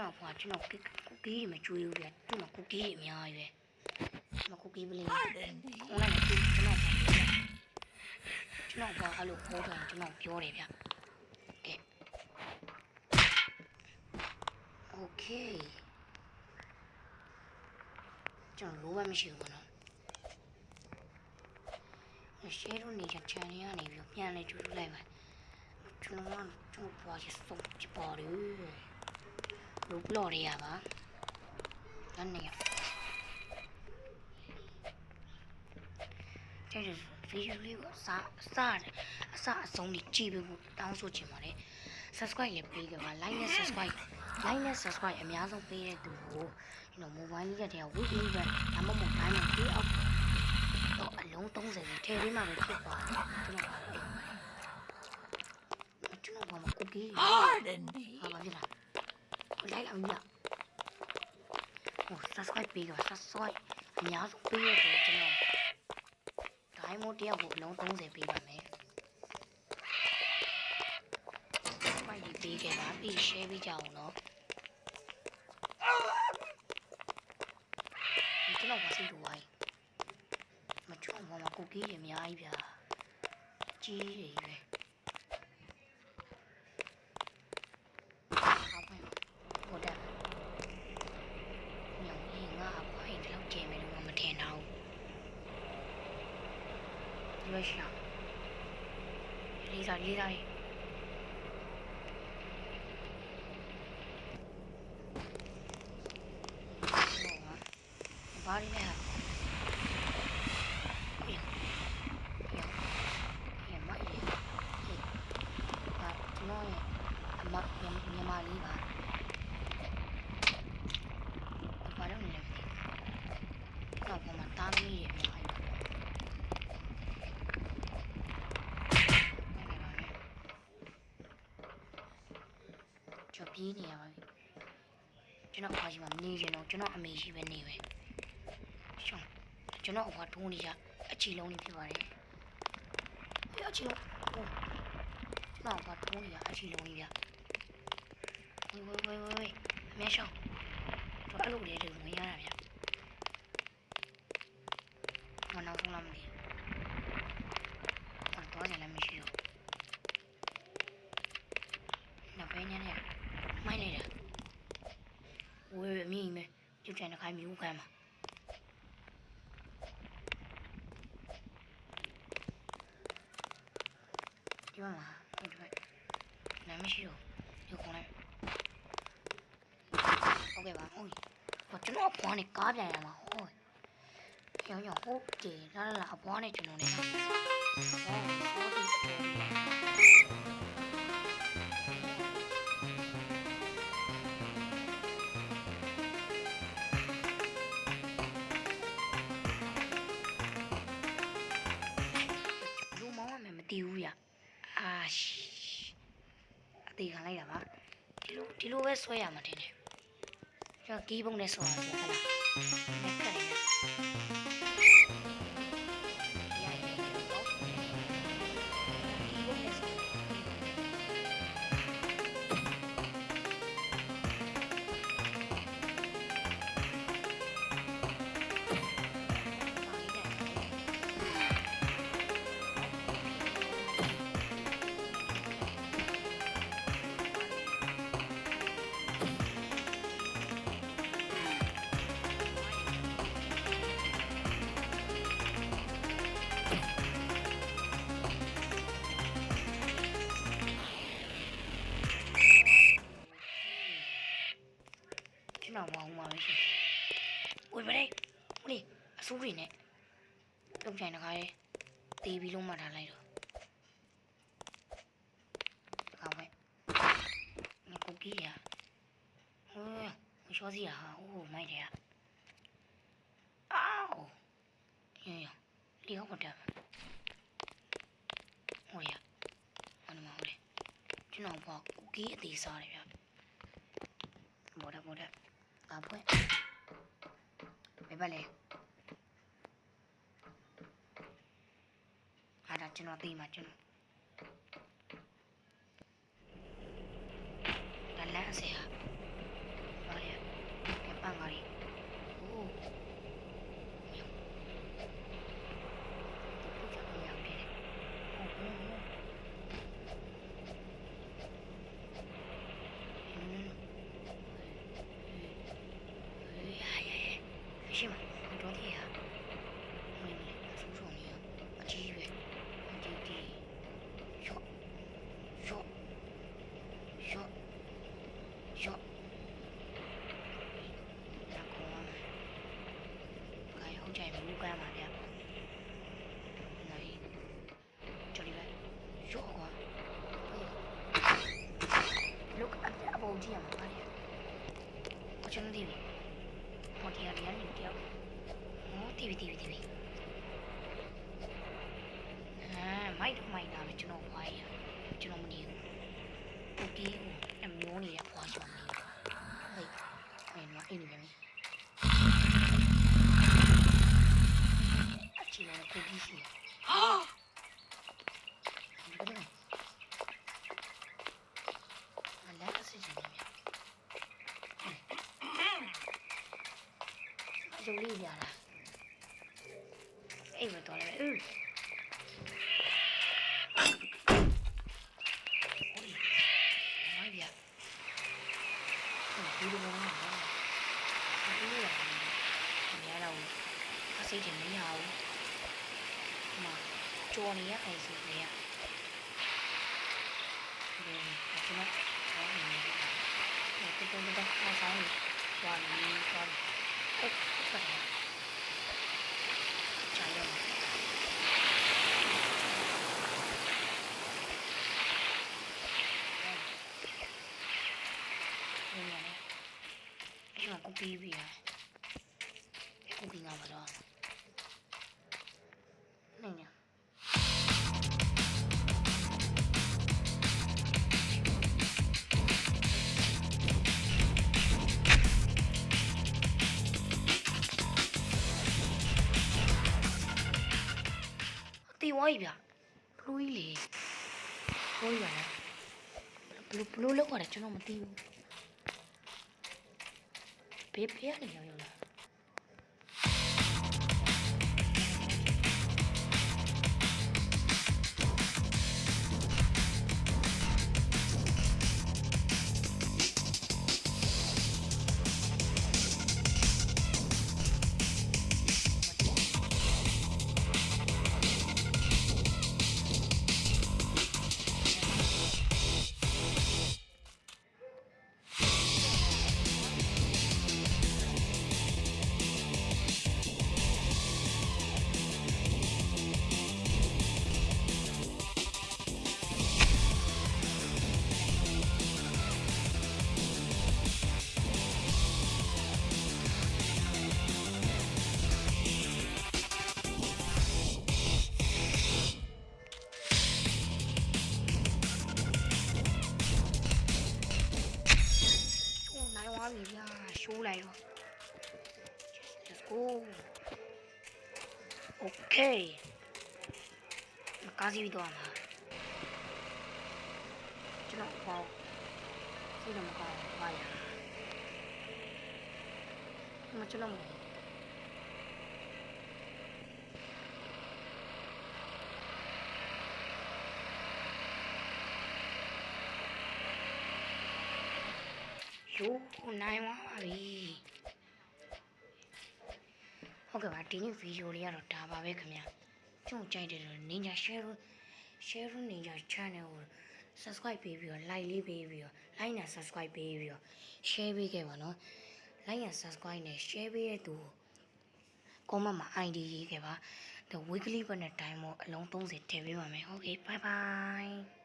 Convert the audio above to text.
တော်ဖွာကျွန်တော်ကူကီးတွေမကျွေးဘူးဗျသူ့မှာကူကီးတွေအများကြီးပဲမကူကီးပလေးဟုတ်လားကျွန်တော်ဖွာအဲ့လိုပိုးတယ်ကျွန်တော်ပြောတယ်ဗျကဲโอเคကျွန်တော်လိုပဲမရှိဘူးနော်ရှယ်တို့နေချန်နေရနေပြီးပြန်လဲကျူလိုက်ပါကျွန်တော်ပွားချစုံပြပေါ်တယ်လူပလော်ရရပါအဲ့နေတဲ့ဗီဒီယိုလေးကိုအစအဆုံးကြီးကြည့်ဖို့တောင်းဆိုချင်ပါတယ် subscribe လည်းပေးကြပါ like နဲ့ subscribe အများဆုံးပေးတဲ့သူကိုကျွန်တော် mobile လေးတဲ့ဝီဒီယိုပဲဒါမှမဟုတ်တိုင်းမှာပေးအောင်တော့အလုံး30စီထည့်ပေးမှပဲဖြစ်သွားကျွန်တော်ဘာမှကူကီး Pardon me ဟာပါဖြစ်လားလိုက်အောင်ညဟို subscribe ပေးကြပါ subscribe အများဆုံးပေးရတယ်ကျွန်တော်ဒိုင်းမို့တယောက်ကိုအလုံး30ပေးပါမယ်မိုက်ဒီပေးခဲ့ပါပြီး share ပေးကြအောင်နော်ကျွန်တော်ဘာစိတ်တူဝိုင်းမချုံဘာမှကူကီးတွေအများကြီးဗျာကြီးတွေပဲဟုတ်တယ်ညောင်ကြီးငါအဖိုင်တလောက်ကျင်းမယ်လို့မထင်တော့ဘူးရွှေရှာလေးစားဘာလဲဟာမြန်မာလေးပါဘာလို့လဲတော့ဘာမှတားမီးရမှာကျော်ပြေးနေရပါပြီကျွန်တော်အားရှိမှမနေချင်တော့ကျွန်တော်အမေရှိပဲနေပဲရှောင်းကျွန်တော်အဖွားထိုးနေရအချီလုံးလေးဖြစ်ပါတယ်အချီလုံးကျွန်တော်အဖွားထိုးနေရအချီလုံးလေးဗျဝေးအမေရှောင်းတော့အဲ့လိုလေးတွေဝင်ရတာဗျမနောက်ဆုံးလာမလို့တော့လည်းမရှိတော့နောက်ပိုင်းညနေမိုင်းလိုက်တာဝေးအမြင့်ပဲကျုပ်ချန်တစ်ခါမြူးခံမှာဒီမှာဟုတ်တယ်နားမရှိတော့ရုပ်ခေါ်လိုက်ဟုတ်ကဲ့ပါဟုတ်ပြီကျွန်တော်အပွားနဲ့ကားပြန်ရမှာဟုတ်ရောင်ဟုတ်တယ်လာအပွားနဲ့ကျွန်တော်နဲ့ဟုတ်လူမောင်းမတီးဘူးရအာအသေးခံလိုက်တာပါဒီလိုပဲဆွဲရမှာတင်တယ်ကျွန်တော်ကီးပုံနဲ့ဆော်ရတယ်ခလားနဲ့ခက်နေကျွန်တော်မအောင်ပါပဲရှင်ဝေးပါလေဟိုလေအစိုးရနဲ့တုံးချိုင်တခါရဲတီးပြီးလုံးမှထားလိုက်တော့တခါပဲကိုကြီးရဟိုမချောစီရဟာဟိုမိုက်တယ်အော်ရလီဟုတ်တယ်ဟိုရအနမဟုတ်လေကျွန်တော်ဘာကိုကြီးအသေးစားတယ်ဗျမော်ဒအဖွင့်ဘယ်ပါလဲအားဒါကျွန်တော်သိမှာကျွန်တော်ဒါလမ်းအစဟာ ရှိမှာတော့တည်းဟာမင်းလေးဆူဆုံနေရအကြီးပဲအကြီးကြီးရော့ရော့ရော့ရော့ဒါကောင်းမယ်ခိုင်ဟုတ်ကြမူကမ်းပါဗျာနိုင်ကြလိပဲရော့ကွာ look at the above dia makanya macam ni mau dia ni dia oh tv mai dah macam no why ya macam no ni okay em nhớ ni ya puas ni hey ai no ini kami acila na kudisi ah dùng đi giờ là em mà toàn là ôi nói giờ đi đâu mà không biết là nhà đâu bác sĩ chuyện mấy nhau mà chua này hay gì nè rồi cho nó có gì nè tôi đang hai sáu này toàn ốc vậy trái đâu đây này cái mà cookie gì à cookie nào mà đó này nè tiêu ấy vậy lui lì lui vậy lui lúc rồi cho nó mà tiêu bé bé này nhiều là số này rồi let's go ok cá gì đó mà chứ nó vào chứ nó vào vai à mà chứ nó chú này quá đi ok bạn tí những video này rồi ta bảo vệ kamera chúng chạy được ninja share ninja channel subscribe baby like baby like and subscribe baby share với cái bạn nó like and subscribe này share với tụ comment mà ID cái bạn the weekly one time long tông sẽ theo với bạn mày ok bye bye